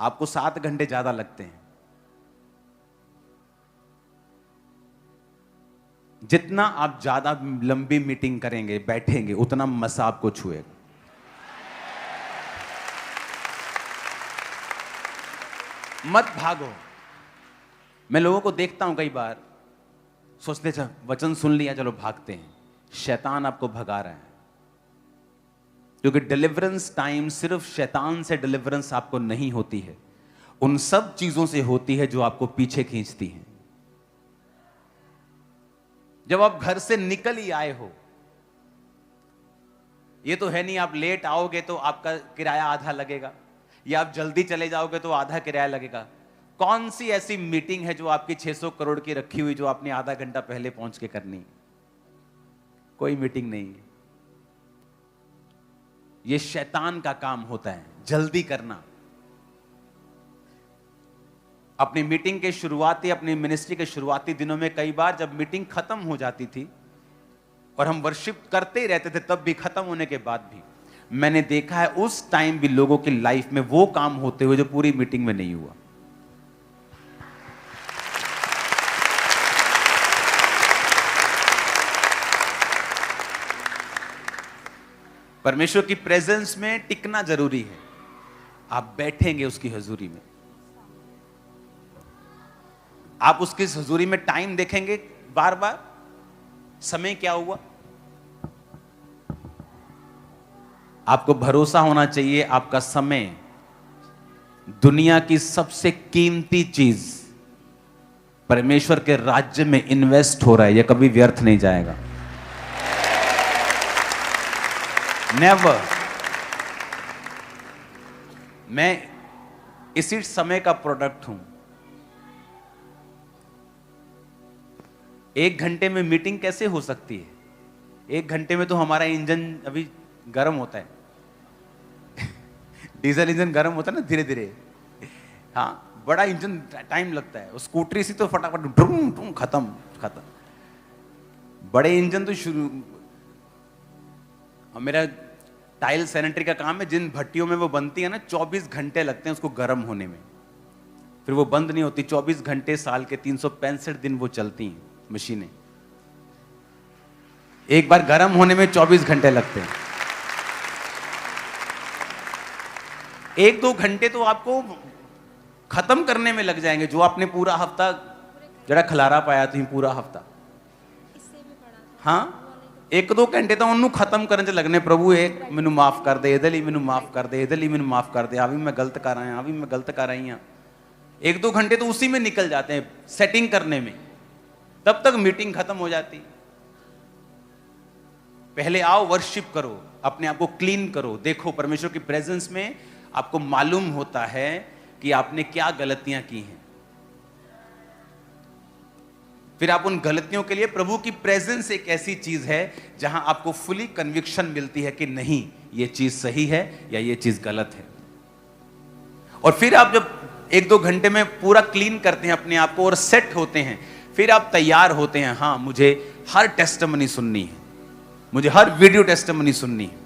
आपको 7 घंटे ज्यादा लगते हैं। जितना आप ज्यादा लंबी मीटिंग करेंगे, बैठेंगे, उतना मसा आपको छुएगा। मत भागो। मैं लोगों को देखता हूं कई बार, सोचते चल वचन सुन लिया चलो भागते हैं। शैतान आपको भगा रहा है, क्योंकि डिलीवरेंस टाइम सिर्फ शैतान से डिलीवरेंस आपको नहीं होती है, उन सब चीजों से होती है जो आपको पीछे खींचती हैं। जब आप घर से निकल ही आए हो, ये तो है नहीं आप लेट आओगे तो आपका किराया आधा लगेगा, या आप जल्दी चले जाओगे तो आधा किराया लगेगा। कौन सी ऐसी मीटिंग है जो आपकी 600 करोड़ की रखी हुई जो आपने आधा घंटा पहले पहुंच के करनी? कोई मीटिंग नहीं है। ये शैतान का काम होता है, जल्दी करना। अपनी मीटिंग के शुरुआती, अपनी मिनिस्ट्री के शुरुआती दिनों में कई बार जब मीटिंग खत्म हो जाती थी और हम वर्शिप करते ही रहते थे, तब भी खत्म होने के बाद भी मैंने देखा है उस टाइम भी लोगों की लाइफ में वो काम होते हुए जो पूरी मीटिंग में नहीं हुआ। परमेश्वर की प्रेजेंस में टिकना जरूरी है। आप बैठेंगे उसकी हजूरी में, आप उसकी हजूरी में टाइम देखेंगे बार बार, समय क्या हुआ। आपको भरोसा होना चाहिए आपका समय दुनिया की सबसे कीमती चीज परमेश्वर के राज्य में इन्वेस्ट हो रहा है, यह कभी व्यर्थ नहीं जाएगा। नेवर। मैं इसी समय का प्रोडक्ट हूं। 1 घंटे में मीटिंग कैसे हो सकती है? 1 घंटे में तो हमारा इंजन अभी गर्म होता है। डीजल इंजन गर्म होता है ना धीरे धीरे। हाँ, बड़ा इंजन टाइम लगता है। स्कूटरी सी तो फटाफट ड्रूम ड्रूम खत्म खत्म। बड़े इंजन तो शुरू। मेरा टाइल सैनिटरी का काम है, जिन भट्टियों में वो बनती है ना, 24 घंटे लगते हैं उसको गर्म होने में, फिर वो बंद नहीं होती। 24 घंटे साल के 365 दिन वो चलती हैं मशीनें। एक बार गर्म होने में 24 घंटे लगते हैं। 1-2 घंटे तो आपको खत्म करने में लग जाएंगे, जो आपने पूरा हफ्ता जरा खलारा पाया थी पूरा हफ्ता। हाँ, 1-2 घंटे तो उन्होंने खत्म करने से लगने। प्रभु एक मैनू माफ कर दे, इधर ही मैनू माफ कर दे, इधर ही मैनू माफ कर दे, अभी मैं गलत कर रहा हूं, अभी मैं गलत कर रही हूं। 1-2 घंटे तो उसी में निकल जाते हैं सेटिंग करने में, तब तक मीटिंग खत्म हो जाती। पहले आओ, वर्शिप करो, अपने आप को क्लीन करो, देखो परमेश्वर की प्रेजेंस में आपको मालूम होता है कि आपने क्या गलतियां की हैं। फिर आप उन गलतियों के लिए, प्रभु की प्रेजेंस एक ऐसी चीज है जहां आपको फुली कन्विक्शन मिलती है कि नहीं ये चीज सही है या ये चीज गलत है। और फिर आप जब 1-2 घंटे में पूरा क्लीन करते हैं अपने आप को और सेट होते हैं, फिर आप तैयार होते हैं। हाँ, मुझे हर टेस्टिमनी सुननी है, मुझे हर वीडियो टेस्टिमनी सुननी है।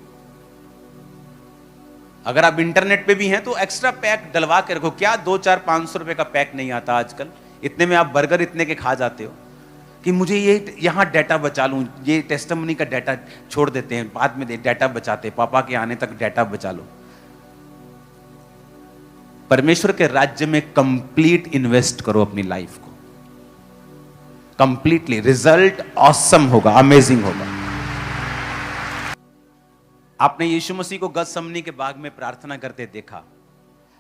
अगर आप इंटरनेट पे भी हैं तो एक्स्ट्रा पैक डलवा के रखो। क्या 2-4-500 रुपए का पैक नहीं आता आजकल? इतने में आप बर्गर इतने के खा जाते हो कि मुझे ये यहां डाटा बचा लूं, ये टेस्टिमनी का डाटा छोड़ देते हैं, बाद में डाटा बचाते, पापा के आने तक डाटा बचा लो। परमेश्वर के राज्य में कंप्लीट इन्वेस्ट करो अपनी लाइफ को, कंप्लीटली। रिजल्ट ऑसम होगा, अमेजिंग होगा। आपने यीशु मसीह को गतसमनी के बाग में प्रार्थना करते देखा।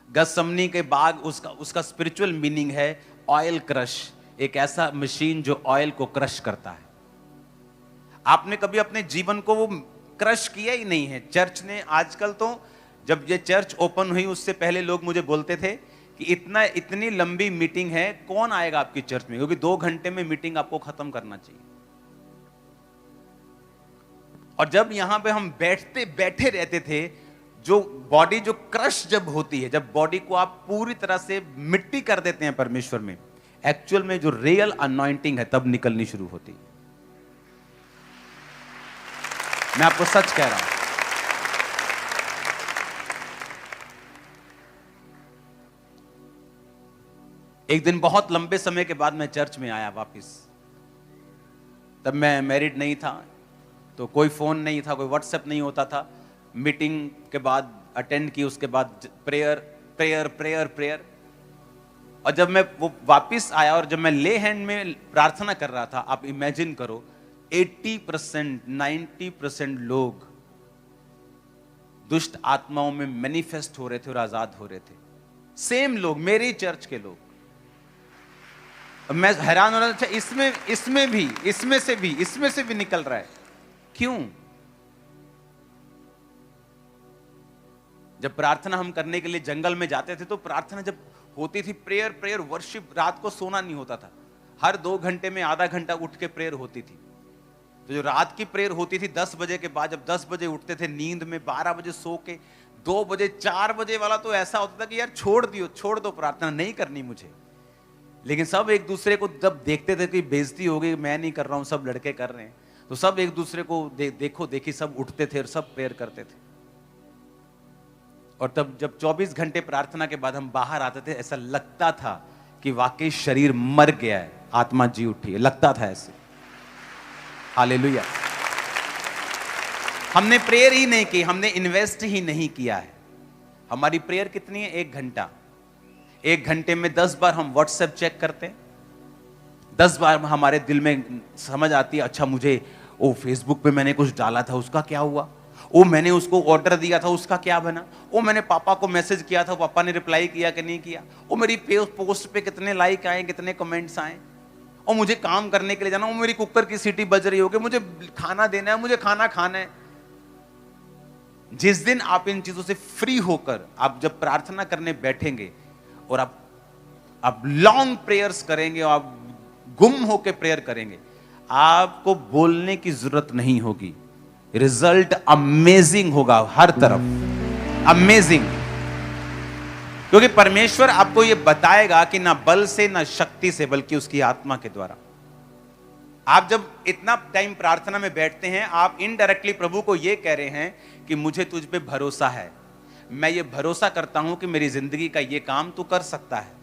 गतसमनी के बाग, उसका स्पिरिचुअल मीनिंग है ऑयल क्रश, एक ऐसा मशीन जो ऑयल को क्रश करता है। आपने कभी अपने जीवन को वो क्रश किया ही नहीं है। चर्च ने आजकल तो, जब ये चर्च ओपन हुई उससे पहले लोग मुझे बोलते थे कि इतनी लंबी मीटिंग है, कौन आएगा आपकी चर्च में, क्योंकि 2 घंटे में मीटिंग आपको खत्म करना चाहिए। और जब यहां पे हम बैठे रहते थे, जो बॉडी जो क्रश जब होती है, जब बॉडी को आप पूरी तरह से मिट्टी कर देते हैं परमेश्वर में, एक्चुअल में जो रियल अनॉइंटिंग है तब निकलनी शुरू होती है। मैं आपको सच कह रहा हूं। एक दिन बहुत लंबे समय के बाद मैं चर्च में आया वापस। तब मैं मैरिड नहीं था, तो कोई फोन नहीं था, कोई व्हाट्सएप नहीं होता था। मीटिंग के बाद अटेंड की, उसके बाद प्रेयर प्रेयर प्रेयर प्रेयर। और जब मैं वो वापस आया और जब मैं ले हैंड में प्रार्थना कर रहा था, आप इमेजिन करो 80% 90% लोग दुष्ट आत्माओं में मैनिफेस्ट हो रहे थे और आजाद हो रहे थे। सेम लोग, मेरे चर्च के लोग। मैं हैरान हो रहा था, इसमें से भी निकल रहा है। क्यों? जब प्रार्थना हम करने के लिए जंगल में जाते थे, तो प्रार्थना जब होती थी, प्रेयर प्रेयर वर्शिप, रात को सोना नहीं होता था। हर 2 घंटे में आधा घंटा उठ के प्रेयर होती थी। तो जो रात की प्रेयर होती थी 10 बजे के बाद, जब 10 बजे उठते थे नींद में, 12 बजे सो के, 2 बजे 4 बजे वाला तो ऐसा होता था कि यार छोड़ दो प्रार्थना, नहीं करनी मुझे। लेकिन सब एक दूसरे को जब देखते थे कि बेइज्जती हो गई, मैं नहीं कर रहा हूं, सब लड़के कर रहे हैं, तो सब एक दूसरे को देखो देखी सब उठते थे और सब प्रेयर करते थे। और तब जब 24 घंटे प्रार्थना के बाद हम बाहर आते थे, ऐसा लगता था कि वाकई शरीर मर गया है, आत्मा जी उठी है, लगता था ऐसे। हालेलुया। हमने प्रेयर ही नहीं की, हमने इन्वेस्ट ही नहीं किया है। हमारी प्रेयर कितनी है? 1 घंटा। 1 घंटे में 10 बार हम व्हाट्सएप चेक करते हैं, 10 बार हमारे दिल में समझ आती है, अच्छा मुझे ओ फेसबुक पे मैंने कुछ डाला था, उसका क्या हुआ? ओ मैंने उसको ऑर्डर दिया था, उसका क्या बना? ओ मैंने पापा को मैसेज किया था, पापा ने रिप्लाई किया कि नहीं किया? ओ मेरी पोस्ट पे कितने लाइक आए, कितने कमेंट्स आए? और मुझे काम करने के लिए जाना, वो मेरी कुकर की सीटी बज रही होगी, मुझे खाना देना है, मुझे खाना खाना है। जिस दिन आप इन चीजों से फ्री होकर आप जब प्रार्थना करने बैठेंगे और आप लॉन्ग प्रेयर्स करेंगे और आप गुम होकर प्रेयर करेंगे, आपको बोलने की जरूरत नहीं होगी। रिजल्ट अमेजिंग होगा, हर तरफ अमेजिंग। क्योंकि परमेश्वर आपको यह बताएगा कि ना बल से ना शक्ति से, बल्कि उसकी आत्मा के द्वारा। आप जब इतना टाइम प्रार्थना में बैठते हैं, आप इनडायरेक्टली प्रभु को यह कह रहे हैं कि मुझे तुझ पे भरोसा है, मैं ये भरोसा करता हूं कि मेरी जिंदगी का ये काम तू कर सकता है।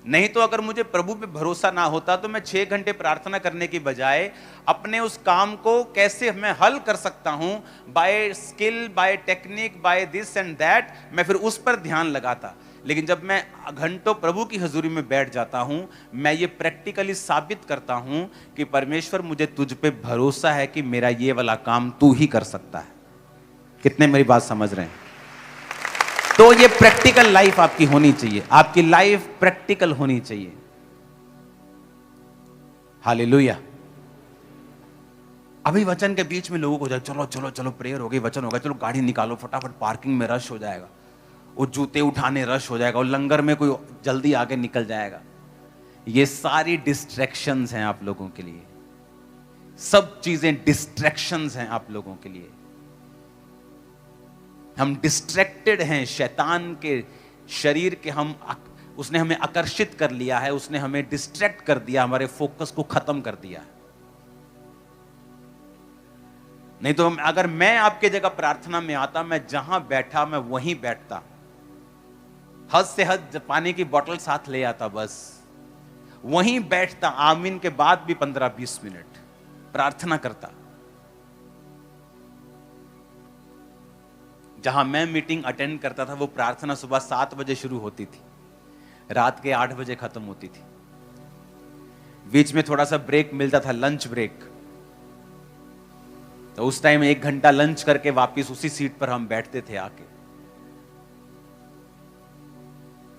नहीं तो अगर मुझे प्रभु पे भरोसा ना होता तो मैं 6 घंटे प्रार्थना करने की बजाय अपने उस काम को कैसे मैं हल कर सकता हूं, by skill, by technique, by this and that, मैं फिर उस पर ध्यान लगाता। लेकिन जब मैं घंटों प्रभु की हजूरी में बैठ जाता हूं, मैं ये प्रैक्टिकली साबित करता हूं कि परमेश्वर मुझे तुझ पे भरोसा है कि मेरा ये वाला काम तू ही कर सकता है। कितने मेरी बात समझ रहे हैं? तो ये प्रैक्टिकल लाइफ आपकी होनी चाहिए, आपकी लाइफ प्रैक्टिकल होनी चाहिए। हालेलुया। अभी वचन के बीच में लोगों को जाए, चलो चलो चलो प्रेयर हो गई, वचन हो गया, चलो गाड़ी निकालो फटाफट, पार्किंग में रश हो जाएगा, वो जूते उठाने रश हो जाएगा, और लंगर में कोई जल्दी आगे निकल जाएगा। ये सारी डिस्ट्रैक्शंस हैं आप लोगों के लिए, सब चीजें डिस्ट्रैक्शंस हैं आप लोगों के लिए। हम डिस्ट्रैक्टेड हैं शैतान के शरीर के, उसने हमें आकर्षित कर लिया है, उसने हमें डिस्ट्रैक्ट कर दिया, हमारे फोकस को खत्म कर दिया है। नहीं तो अगर मैं आपके जगह प्रार्थना में आता, मैं जहां बैठा मैं वहीं बैठता, हद से हद पानी की बोतल साथ ले आता, बस वहीं बैठता, आमीन के बाद भी 15-20 मिनट प्रार्थना करता। जहां मैं मीटिंग अटेंड करता था, वो प्रार्थना सुबह 7 बजे शुरू होती थी, रात के 8 बजे खत्म होती थी। बीच में थोड़ा सा ब्रेक मिलता था, लंच ब्रेक, तो उस टाइम 1 घंटा लंच करके वापस उसी सीट पर हम बैठते थे आके।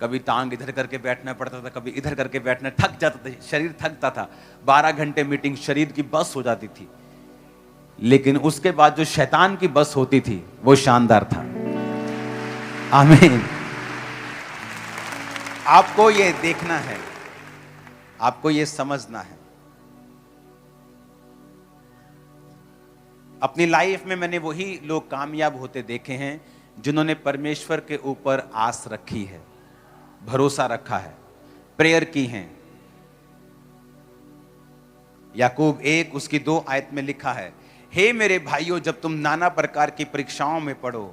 कभी टांग इधर करके बैठना पड़ता था, कभी इधर करके बैठना, थक जाता था, शरीर थकता था। 12 घंटे मीटिंग, शरीर की बस हो जाती थी। लेकिन उसके बाद जो शैतान की बस होती थी वो शानदार था। आमीन। आपको ये देखना है, आपको ये समझना है। अपनी लाइफ में मैंने वही लोग कामयाब होते देखे हैं जिन्होंने परमेश्वर के ऊपर आस रखी है, भरोसा रखा है, प्रेयर की है। याकूब 1 उसकी 2 आयत में लिखा है, हे मेरे भाइयों, जब तुम नाना प्रकार की परीक्षाओं में पड़ो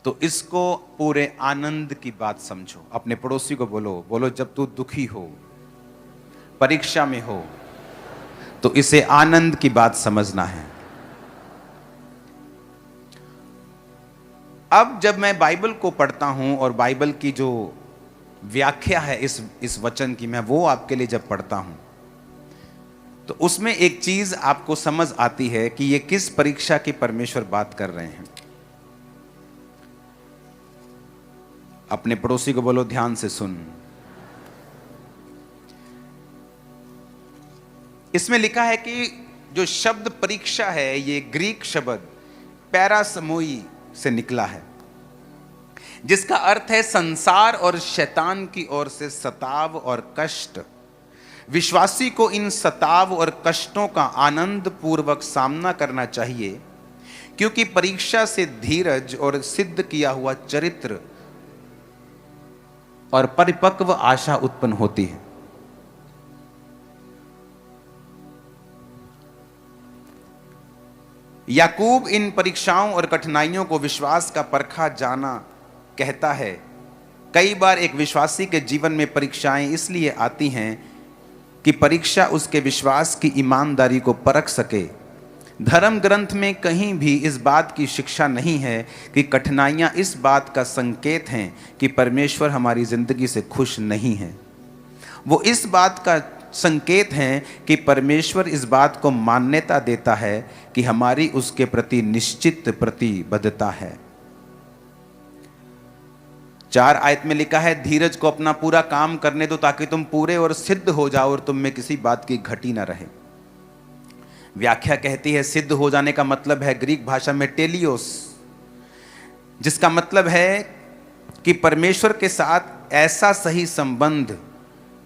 तो इसको पूरे आनंद की बात समझो। अपने पड़ोसी को बोलो, बोलो जब तू दुखी हो, परीक्षा में हो, तो इसे आनंद की बात समझना है। अब जब मैं बाइबल को पढ़ता हूं और बाइबल की जो व्याख्या है इस वचन की, मैं वो आपके लिए जब पढ़ता हूं, तो उसमें एक चीज आपको समझ आती है कि ये किस परीक्षा की परमेश्वर बात कर रहे हैं। अपने पड़ोसी को बोलो, ध्यान से सुन। इसमें लिखा है कि जो शब्द परीक्षा है, ये ग्रीक शब्द पैरासमोई से निकला है, जिसका अर्थ है संसार और शैतान की ओर से सताव और कष्ट। विश्वासी को इन सताव और कष्टों का आनंद पूर्वक सामना करना चाहिए, क्योंकि परीक्षा से धीरज और सिद्ध किया हुआ चरित्र और परिपक्व आशा उत्पन्न होती है। याकूब इन परीक्षाओं और कठिनाइयों को विश्वास का परखा जाना कहता है। कई बार एक विश्वासी के जीवन में परीक्षाएं इसलिए आती हैं कि परीक्षा उसके विश्वास की ईमानदारी को परख सके। धर्म ग्रंथ में कहीं भी इस बात की शिक्षा नहीं है कि कठिनाइयां इस बात का संकेत हैं कि परमेश्वर हमारी जिंदगी से खुश नहीं है। वो इस बात का संकेत हैं कि परमेश्वर इस बात को मान्यता देता है कि हमारी उसके प्रति निश्चित प्रतिबद्धता है। 4 आयत में लिखा है, धीरज को अपना पूरा काम करने दो ताकि तुम पूरे और सिद्ध हो जाओ और तुम में किसी बात की घटी ना रहे। व्याख्या कहती है सिद्ध हो जाने का मतलब है ग्रीक भाषा में टेलियोस, जिसका मतलब है कि परमेश्वर के साथ ऐसा सही संबंध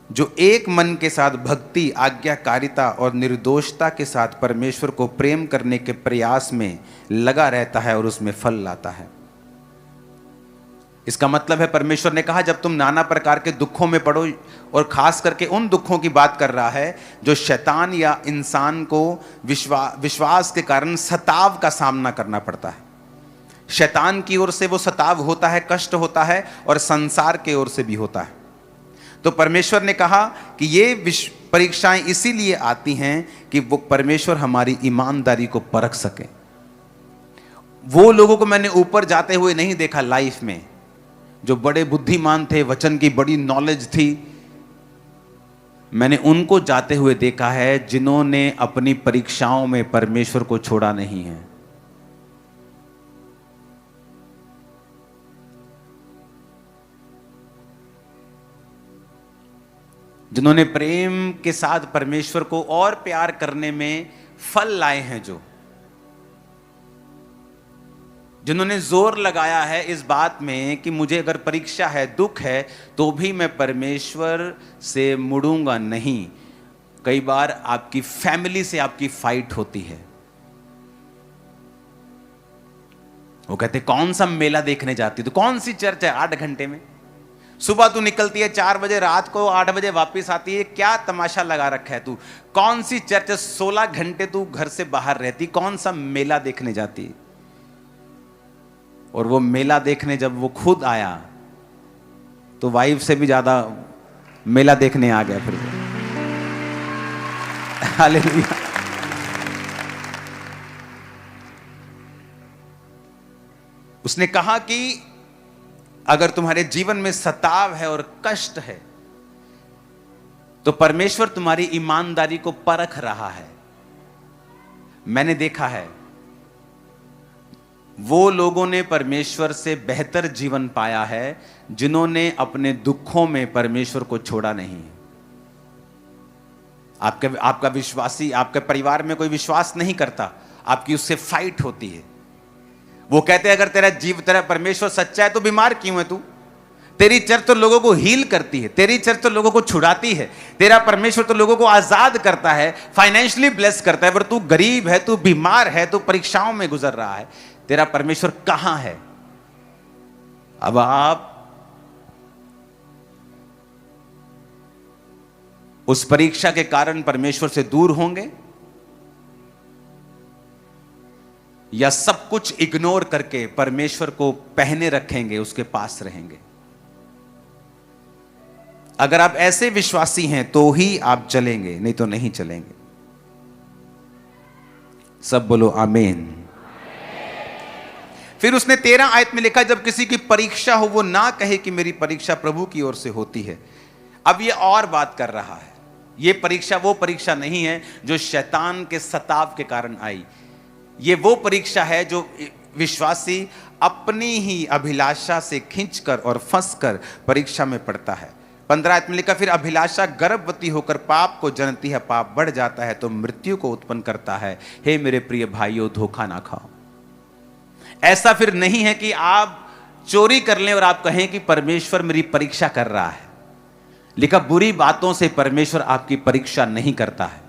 जो एक मन के साथ भक्ति, आज्ञाकारिता और निर्दोषता के साथ परमेश्वर को प्रेम करने के प्रयास में लगा रहता है और उसमें फल लाता है। इसका मतलब है परमेश्वर ने कहा जब तुम नाना प्रकार के दुखों में पड़ो, और खास करके उन दुखों की बात कर रहा है जो शैतान या इंसान को विश्वास के कारण सताव का सामना करना पड़ता है। शैतान की ओर से वो सताव होता है, कष्ट होता है, और संसार की ओर से भी होता है। तो परमेश्वर ने कहा कि ये परीक्षाएं इसीलिए आती हैं कि वो परमेश्वर हमारी ईमानदारी को परख सके। वो लोगों को मैंने ऊपर जाते हुए नहीं देखा लाइफ में, जो बड़े बुद्धिमान थे, वचन की बड़ी नॉलेज थी। मैंने उनको जाते हुए देखा है जिन्होंने अपनी परीक्षाओं में परमेश्वर को छोड़ा नहीं है। जिन्होंने प्रेम के साथ परमेश्वर को और प्यार करने में फल लाए हैं, जिन्होंने जोर लगाया है इस बात में कि मुझे अगर परीक्षा है, दुख है, तो भी मैं परमेश्वर से मुड़ूंगा नहीं। कई बार आपकी फैमिली से आपकी फाइट होती है। वो कहते कौन सा मेला देखने जाती, तो कौन सी चर्च है 8 घंटे में, सुबह तू निकलती है 4 बजे, रात को 8 बजे वापस आती है, क्या तमाशा लगा रखा है तू, कौन सी चर्च है, 16 घंटे तू घर से बाहर रहती, कौन सा मेला देखने जाती। और वो मेला देखने जब वो खुद आया तो वाइफ से भी ज्यादा मेला देखने आ गया फिर से। हालेलुया। उसने कहा कि अगर तुम्हारे जीवन में सताव है और कष्ट है तो परमेश्वर तुम्हारी ईमानदारी को परख रहा है। मैंने देखा है वो लोगों ने परमेश्वर से बेहतर जीवन पाया है जिन्होंने अपने दुखों में परमेश्वर को छोड़ा नहीं। आपका विश्वासी, आपके परिवार में कोई विश्वास नहीं करता, आपकी उससे फाइट होती है। वो कहते हैं अगर तेरा परमेश्वर सच्चा है तो बीमार क्यों है तू? तेरी चर्च तो लोगों को हील करती है, तेरी चर्च तो लोगों को छुड़ाती है, तेरा परमेश्वर तो लोगों को आजाद करता है, फाइनेंशियली ब्लेस करता है, पर तू गरीब है, तू बीमार है, तू परीक्षाओं में गुजर रहा है। तेरा परमेश्वर कहां है? अब आप उस परीक्षा के कारण परमेश्वर से दूर होंगे या सब कुछ इग्नोर करके परमेश्वर को पहने रखेंगे, उसके पास रहेंगे? अगर आप ऐसे विश्वासी हैं तो ही आप चलेंगे, नहीं तो नहीं चलेंगे। सब बोलो आमीन। फिर उसने 13 आयत में लिखा, जब किसी की परीक्षा हो वो ना कहे कि मेरी परीक्षा प्रभु की ओर से होती है। अब ये और बात कर रहा है, ये परीक्षा वो परीक्षा नहीं है जो शैतान के सताव के कारण आई। ये वो परीक्षा है जो विश्वासी अपनी ही अभिलाषा से खींचकर और फंसकर परीक्षा में पड़ता है। 15 आयत में लिखा, फिर अभिलाषा गर्भवती होकर पाप को जनती है, पाप बढ़ जाता है तो मृत्यु को उत्पन्न करता है। हे मेरे प्रिय भाइयों, धोखा ना खाओ। ऐसा फिर नहीं है कि आप चोरी कर लें और आप कहें कि परमेश्वर मेरी परीक्षा कर रहा है। लिखा, बुरी बातों से परमेश्वर आपकी परीक्षा नहीं करता है।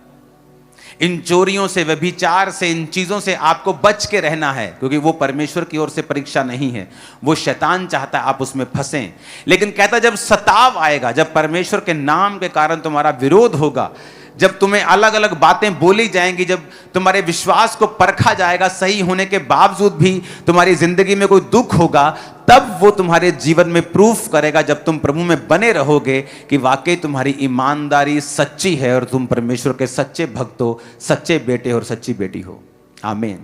इन चोरियों से, व्यभिचार से, इन चीजों से आपको बच के रहना है, क्योंकि वो परमेश्वर की ओर से परीक्षा नहीं है। वो शैतान चाहता है आप उसमें फंसें। लेकिन कहता, जब सताव आएगा, जब परमेश्वर के नाम के कारण तुम्हारा विरोध होगा, जब तुम्हें अलग अलग बातें बोली जाएंगी, जब तुम्हारे विश्वास को परखा जाएगा, सही होने के बावजूद भी तुम्हारी जिंदगी में कोई दुख होगा, तब वो तुम्हारे जीवन में प्रूफ करेगा, जब तुम प्रभु में बने रहोगे, कि वाकई तुम्हारी ईमानदारी सच्ची है और तुम परमेश्वर के सच्चे भक्त हो, सच्चे बेटे और सच्ची बेटी हो। आमीन।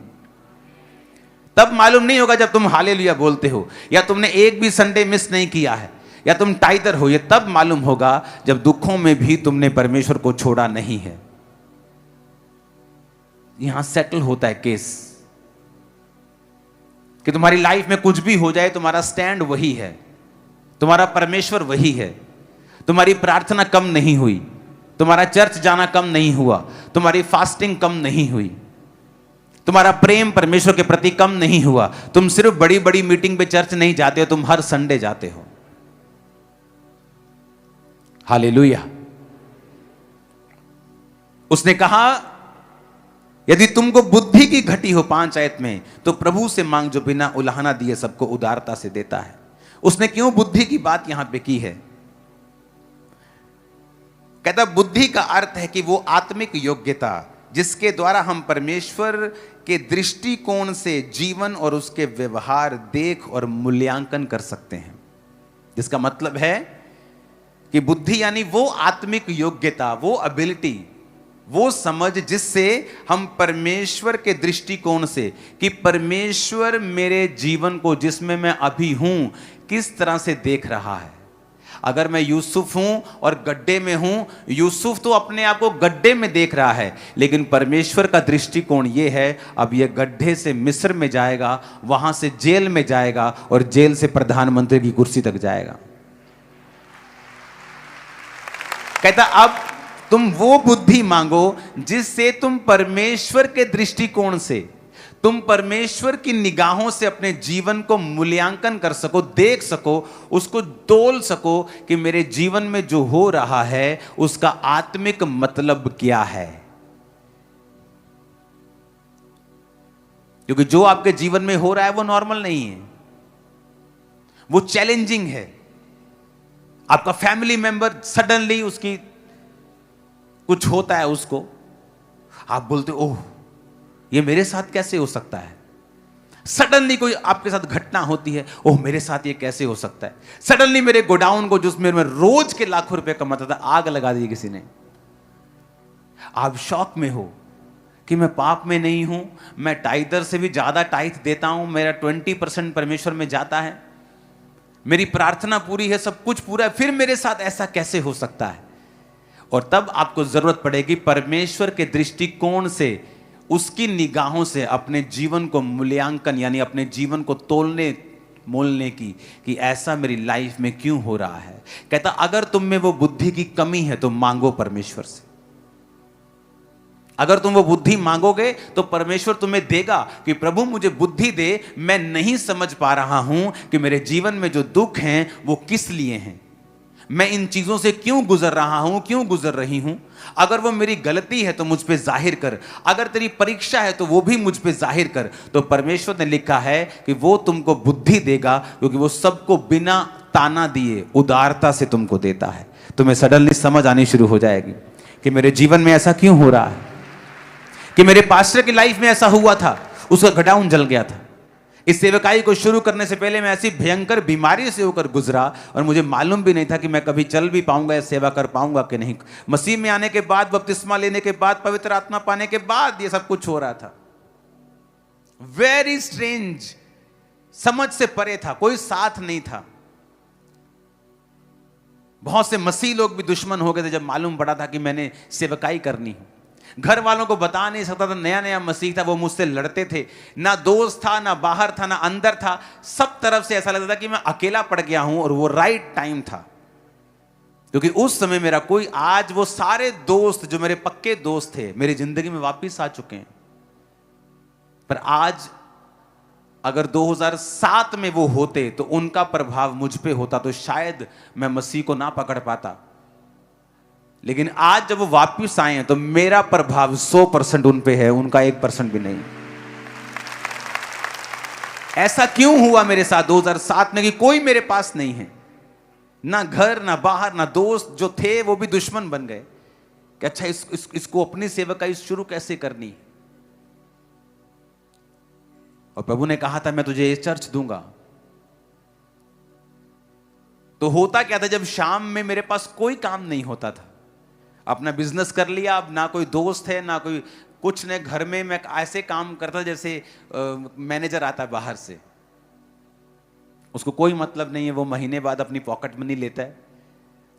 तब मालूम नहीं होगा जब तुम हालेलुया बोलते हो, या तुमने एक भी संडे मिस नहीं किया है, या तुम टाइटर हो। ये तब मालूम होगा जब दुखों में भी तुमने परमेश्वर को छोड़ा नहीं है। यहां सेटल होता है केस, कि तुम्हारी लाइफ में कुछ भी हो जाए, तुम्हारा स्टैंड वही है, तुम्हारा परमेश्वर वही है। तुम्हारी प्रार्थना कम नहीं हुई, तुम्हारा चर्च जाना कम नहीं हुआ, तुम्हारी फास्टिंग कम नहीं हुई, तुम्हारा प्रेम परमेश्वर के प्रति कम नहीं हुआ। तुम सिर्फ बड़ी बड़ी मीटिंग पे चर्च नहीं जाते हो, तुम हर संडे जाते हो। हालेलुया। उसने कहा, यदि तुमको बुद्धि की घटी हो, 5 आयत में, तो प्रभु से मांग जो बिना उलाहना दिए सबको उदारता से देता है। उसने क्यों बुद्धि की बात यहां पे की है? कहता, बुद्धि का अर्थ है कि वो आत्मिक योग्यता जिसके द्वारा हम परमेश्वर के दृष्टिकोण से जीवन और उसके व्यवहार देख और मूल्यांकन कर सकते हैं। जिसका मतलब है कि बुद्धि यानी वो आत्मिक योग्यता, वो एबिलिटी, वो समझ जिससे हम परमेश्वर के दृष्टिकोण से, कि परमेश्वर मेरे जीवन को जिसमें मैं अभी हूं किस तरह से देख रहा है। अगर मैं यूसुफ हूं और गड्ढे में हूं, यूसुफ तो अपने आप को गड्ढे में देख रहा है, लेकिन परमेश्वर का दृष्टिकोण यह है, अब यह गड्ढे से मिस्र में जाएगा, वहां से जेल में जाएगा और जेल से प्रधानमंत्री की कुर्सी तक जाएगा। कहता, अब तुम वो बुद्धि मांगो जिससे तुम परमेश्वर के दृष्टिकोण से, तुम परमेश्वर की निगाहों से अपने जीवन को मूल्यांकन कर सको, देख सको, उसको तोल सको कि मेरे जीवन में जो हो रहा है उसका आत्मिक मतलब क्या है। क्योंकि जो आपके जीवन में हो रहा है वो नॉर्मल नहीं है, वो चैलेंजिंग है। आपका फैमिली मेंबर सडनली उसकी कुछ होता है, उसको आप बोलते, ओह ये मेरे साथ कैसे हो सकता है। सडनली कोई आपके साथ घटना होती है, ओह मेरे साथ ये कैसे हो सकता है। सडनली मेरे गोडाउन को, जिसमें मैं रोज के लाखों रुपए कमाता था, आग लगा दी किसी ने। आप शॉक में हो कि मैं पाप में नहीं हूं, मैं टाइदर से भी ज्यादा टाइथ देता हूं, मेरा 20% परमेश्वर में जाता है, मेरी प्रार्थना पूरी है, सब कुछ पूरा है, फिर मेरे साथ ऐसा कैसे हो सकता है। और तब आपको जरूरत पड़ेगी परमेश्वर के दृष्टिकोण से, उसकी निगाहों से अपने जीवन को मूल्यांकन, यानी अपने जीवन को तोलने मोलने की, कि ऐसा मेरी लाइफ में क्यों हो रहा है। कहता, अगर तुम में वो बुद्धि की कमी है तो मांगो परमेश्वर से। अगर तुम वो बुद्धि मांगोगे तो परमेश्वर तुम्हें देगा, कि प्रभु मुझे बुद्धि दे, मैं नहीं समझ पा रहा हूं कि मेरे जीवन में जो दुख हैं वो किस लिए हैं, मैं इन चीजों से क्यों गुजर रहा हूं, क्यों गुजर रही हूं। अगर वो मेरी गलती है तो मुझ पे जाहिर कर, अगर तेरी परीक्षा है तो वो भी मुझ पे जाहिर कर। तो परमेश्वर ने लिखा है कि वो तुमको बुद्धि देगा, क्योंकि वो सबको बिना ताना दिए उदारता से तुमको देता है। तुम्हें सडनली समझ आनी शुरू हो जाएगी कि मेरे जीवन में ऐसा क्यों हो रहा है, कि मेरे पास्टर की लाइफ में ऐसा हुआ था, उसका गडाउन जल गया था। इस सेवकाई को शुरू करने से पहले मैं ऐसी भयंकर बीमारी से होकर गुजरा और मुझे मालूम भी नहीं था कि मैं कभी चल भी पाऊंगा या सेवा कर पाऊंगा कि नहीं। मसीह में आने के बाद, बपतिस्मा लेने के बाद, पवित्र आत्मा पाने के बाद ये सब कुछ हो रहा था। वेरी स्ट्रेंज, समझ से परे था, कोई साथ नहीं था। बहुत से मसीह लोग भी दुश्मन हो गए थे जब मालूम पड़ा था कि मैंने सेवकाई करनी है। घर वालों को बता नहीं सकता था, नया नया मसीह था, वो मुझसे लड़ते थे। ना दोस्त था, ना बाहर था, ना अंदर था। सब तरफ से ऐसा लगता था कि मैं अकेला पड़ गया हूं। और वो राइट टाइम था, क्योंकि उस समय मेरा कोई, आज वो सारे दोस्त जो मेरे पक्के दोस्त थे मेरी जिंदगी में वापस आ चुके हैं। पर आज अगर 2007 में वो होते तो उनका प्रभाव मुझ पे होता, तो शायद मैं मसीह को ना पकड़ पाता। लेकिन आज जब वो वापस आए हैं तो मेरा प्रभाव 100% उन पे है, उनका 1% भी नहीं। ऐसा क्यों हुआ मेरे साथ 2007 में कि कोई मेरे पास नहीं है, ना घर, ना बाहर, ना दोस्त। जो थे वो भी दुश्मन बन गए कि अच्छा इसको अपनी सेवकाई शुरू कैसे करनी। और प्रभु ने कहा था मैं तुझे ये चर्च दूंगा। तो होता क्या था, जब शाम में मेरे पास कोई काम नहीं होता था, अपना बिजनेस कर लिया, अब ना कोई दोस्त है, ना कोई कुछ नहीं, घर में मैं ऐसे काम करता जैसे मैनेजर आता है बाहर से, उसको कोई मतलब नहीं है, वो महीने बाद अपनी पॉकेट मनी लेता है,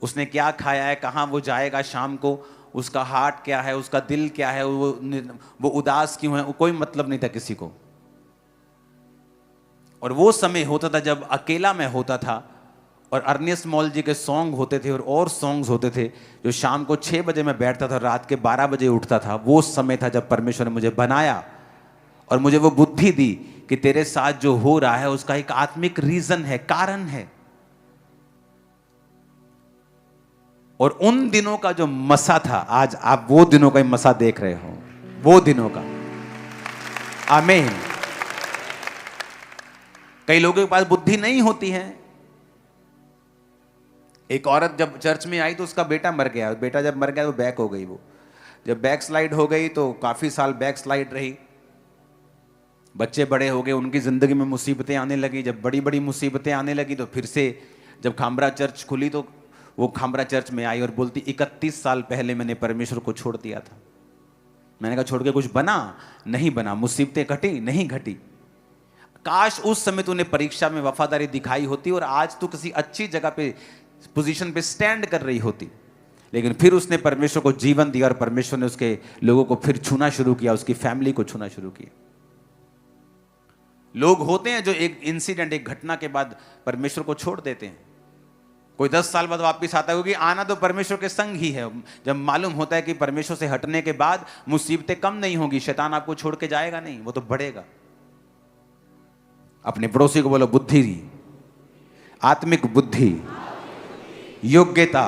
उसने क्या खाया है, कहाँ वो जाएगा शाम को, उसका हार्ट क्या है, उसका दिल क्या है, वो उदास क्यों है, वो कोई मतलब नहीं था किसी को। और वो समय होता था जब अकेला मैं होता था और अर्नियस मॉल जी के सॉन्ग होते थे और सॉन्ग्स होते थे, जो शाम को 6 बजे मैं बैठता था, रात के 12 बजे उठता था। वो समय था जब परमेश्वर ने मुझे बनाया और मुझे वो बुद्धि दी कि तेरे साथ जो हो रहा है उसका एक आत्मिक रीजन है, कारण है। और उन दिनों का जो मसा था, आज आप वो दिनों का मसा देख रहे हो, वो दिनों का। आमीन। कई लोगों के पास बुद्धि नहीं होती है। एक औरत जब चर्च में आई तो उसका बेटा मर गया, बेटा जब मर गया तो बैक हो गई। वो जब बैक स्लाइड हो गई तो काफी साल बैक स्लाइड रही। बच्चे बड़े हो गए, उनकी जिंदगी में मुसीबतें आने लगी। जब बड़ी बड़ी मुसीबतें आने लगी तो फिर से जब खामरा चर्च खुली तो वो खामरा चर्च में आई और बोलती 31 साल पहले मैंने परमेश्वर को छोड़ दिया था। मैंने कहा छोड़ के कुछ बना? नहीं बना। मुसीबतें घटी? नहीं घटी। काश उस समय तूने परीक्षा में वफादारी दिखाई होती और आज तू किसी अच्छी जगह पे, पोजीशन पे स्टैंड कर रही होती। लेकिन फिर उसने परमेश्वर को जीवन दिया और परमेश्वर ने उसके लोगों को फिर छूना शुरू किया, उसकी फैमिली को छूना शुरू किया। लोग होते हैं जो एक इंसिडेंट, एक घटना के बाद परमेश्वर को छोड़ देते हैं। कोई 10 साल बाद वापस आता है, क्योंकि आना तो परमेश्वर के संग ही है। जब मालूम होता है कि परमेश्वर से हटने के बाद मुसीबतें कम नहीं होंगी, शैतान आपको छोड़ के जाएगा नहीं, वो तो बढ़ेगा। अपने पड़ोसी को बोलो बुद्धि, आत्मिक बुद्धि, योग्यता,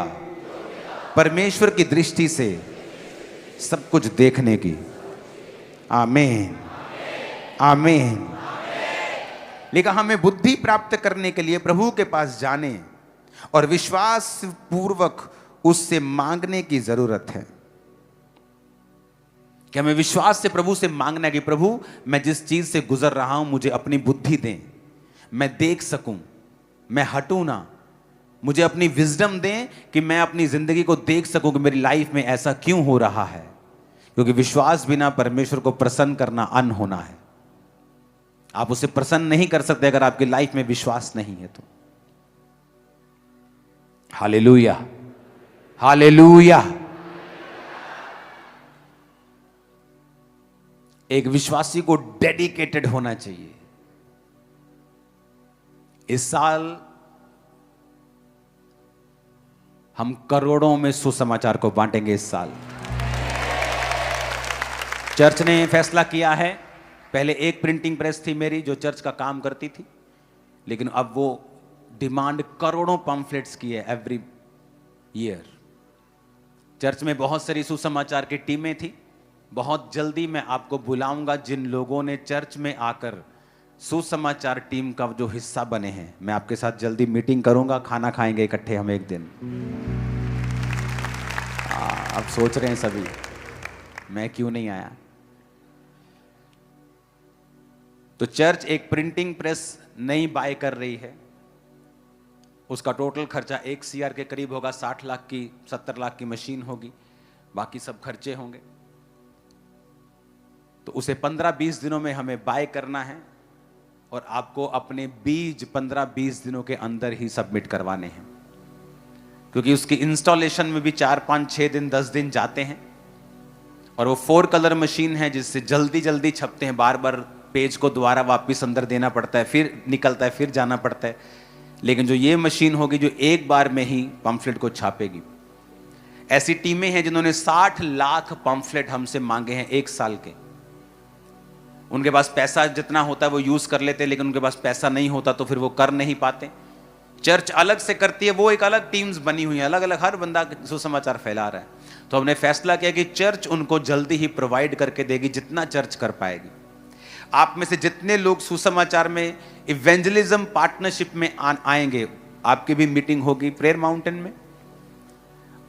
परमेश्वर की दृष्टि से सब कुछ देखने की। आमीन, आमीन। लेकिन हमें बुद्धि प्राप्त करने के लिए प्रभु के पास जाने और विश्वास पूर्वक उससे मांगने की जरूरत है। कि हमें विश्वास से प्रभु से मांगना है कि प्रभु मैं जिस चीज से गुजर रहा हूं मुझे अपनी बुद्धि दें, मैं देख सकूं, मैं हटूं ना। मुझे अपनी विजडम दें कि मैं अपनी जिंदगी को देख सकूं कि मेरी लाइफ में ऐसा क्यों हो रहा है। क्योंकि विश्वास बिना परमेश्वर को प्रसन्न करना अनहोना है। आप उसे प्रसन्न नहीं कर सकते अगर आपकी लाइफ में विश्वास नहीं है तो। Hallelujah, hallelujah. एक विश्वासी को डेडिकेटेड होना चाहिए। इस साल हम करोड़ों में सुसमाचार को बांटेंगे। इस साल चर्च ने फैसला किया है। पहले एक प्रिंटिंग प्रेस थी मेरी जो चर्च का काम करती थी, लेकिन अब वो डिमांड करोड़ों पम्फलेट्स की है एवरी ईयर। चर्च में बहुत सारी सुसमाचार की टीमें थी। बहुत जल्दी मैं आपको बुलाऊंगा जिन लोगों ने चर्च में आकर सुसमाचार टीम का जो हिस्सा बने हैं। मैं आपके साथ जल्दी मीटिंग करूंगा, खाना खाएंगे इकट्ठे हम एक दिन। अब सोच रहे हैं सभी मैं क्यों नहीं आया। तो चर्च एक प्रिंटिंग प्रेस नई बाय कर रही है, उसका टोटल खर्चा 1 CR के करीब होगा। 60 लाख की 70 लाख की मशीन होगी, बाकी सब खर्चे होंगे। तो उसे 15-20 दिनों में हमें बाय करना है और आपको अपने बीज 15-20 दिनों के अंदर ही सबमिट करवाने हैं, क्योंकि उसकी इंस्टॉलेशन में भी 4-5-6 दिन 10 दिन जाते हैं। और वो 4 कलर मशीन है जिससे जल्दी जल्दी छपते हैं, बार बार पेज को दोबारा वापस अंदर देना पड़ता है, फिर निकलता है, फिर जाना पड़ता है। लेकिन जो ये मशीन होगी जो एक बार में ही पम्फलेट को छापेगी। ऐसी टीमें हैं जिन्होंने 60 लाख पम्फलेट हमसे मांगे हैं 1 साल के। उनके पास पैसा जितना होता है वो यूज कर लेते हैं, लेकिन उनके पास पैसा नहीं होता तो फिर वो कर नहीं पाते। चर्च अलग से करती है, वो एक अलग टीम्स बनी हुई है, अलग अलग, हर बंदा सुसमाचार फैला रहा है। तो हमने फैसला किया कि चर्च उनको जल्दी ही प्रोवाइड करके देगी जितना चर्च कर पाएगी। आप में से जितने लोग सुसमाचार में इवेंजलिज्म पार्टनरशिप में आएंगे, आपकी भी मीटिंग होगी प्रेयर माउंटेन में,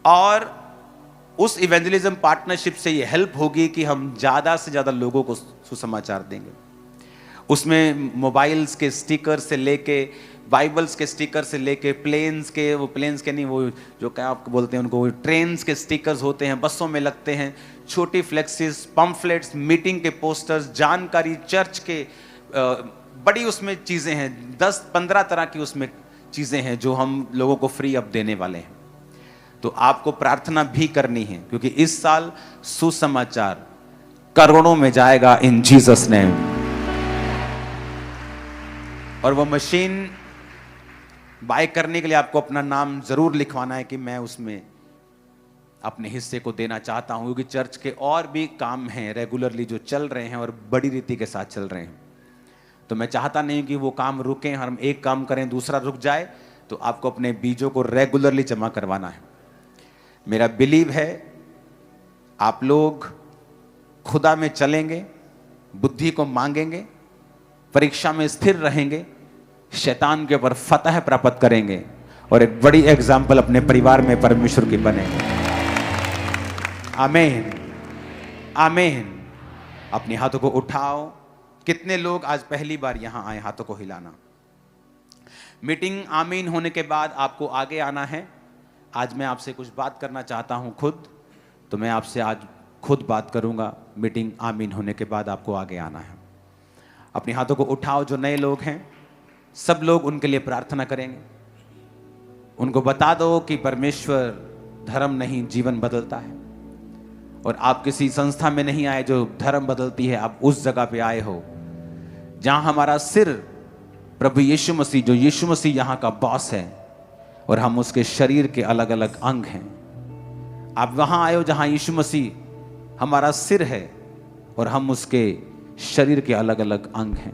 और उस इवेंजलिज्म पार्टनरशिप से ये हेल्प होगी कि हम ज़्यादा से ज़्यादा लोगों को सुसमाचार देंगे। उसमें मोबाइल्स के स्टिकर से लेके, बाइबल्स के स्टिकर से लेके, प्लेन्स के नहीं, वो जो क्या आपको बोलते हैं उनको, ट्रेन्स के स्टिकर्स होते हैं, बसों में लगते हैं, छोटी फ्लेक्सिस, पम्फलेट्स, मीटिंग के पोस्टर्स, जानकारी चर्च के, बड़ी उसमें चीज़ें हैं, 10-15 तरह की उसमें चीज़ें हैं जो हम लोगों को फ्री अब देने वाले हैं। तो आपको प्रार्थना भी करनी है, क्योंकि इस साल सुसमाचार करोड़ों में जाएगा इन जीसस नेम। और वो मशीन बाय करने के लिए आपको अपना नाम जरूर लिखवाना है कि मैं उसमें अपने हिस्से को देना चाहता हूं, क्योंकि चर्च के और भी काम हैं रेगुलरली जो चल रहे हैं और बड़ी रीति के साथ चल रहे हैं। तो मैं चाहता नहीं कि वो काम रुकें, हम एक काम करें दूसरा रुक जाए। तो आपको अपने बीजों को रेगुलरली जमा करवाना है। मेरा बिलीव है आप लोग खुदा में चलेंगे, बुद्धि को मांगेंगे, परीक्षा में स्थिर रहेंगे, शैतान के ऊपर फतह प्राप्त करेंगे और एक बड़ी एग्जाम्पल अपने परिवार में परमेश्वर की बनेंगे। आमीन, आमीन। अपने हाथों को उठाओ। कितने लोग आज पहली बार यहां आए? हाथों को हिलाना। मीटिंग आमीन होने के बाद आपको आगे आना है। आज मैं आपसे कुछ बात करना चाहता हूं खुद, तो मैं आपसे आज खुद बात करूंगा। मीटिंग आमीन होने के बाद आपको आगे आना है। अपने हाथों को उठाओ। जो नए लोग हैं सब लोग उनके लिए प्रार्थना करेंगे। उनको बता दो कि परमेश्वर धर्म नहीं जीवन बदलता है, और आप किसी संस्था में नहीं आए जो धर्म बदलती है। आप उस जगह पे आए हो जहां हमारा सिर प्रभु यीशु मसीह, जो यीशु मसीह यहां का बॉस है और हम उसके शरीर के अलग अलग अंग हैं। आप वहां आए हो जहां यीशु मसीह हमारा सिर है और हम उसके शरीर के अलग अलग अंग हैं।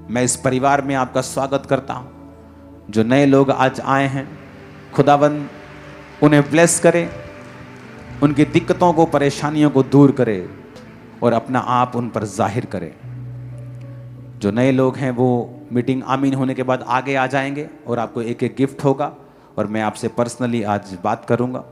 मैं इस परिवार में आपका स्वागत करता हूं। जो नए लोग आज आए हैं, खुदावंद उन्हें ब्लेस करे, उनकी दिक्कतों को, परेशानियों को दूर करे और अपना आप उन पर जाहिर करे। जो नए लोग हैं वो मीटिंग आमीन होने के बाद आगे आ जाएंगे और आपको एक एक गिफ्ट होगा और मैं आपसे पर्सनली आज बात करूंगा।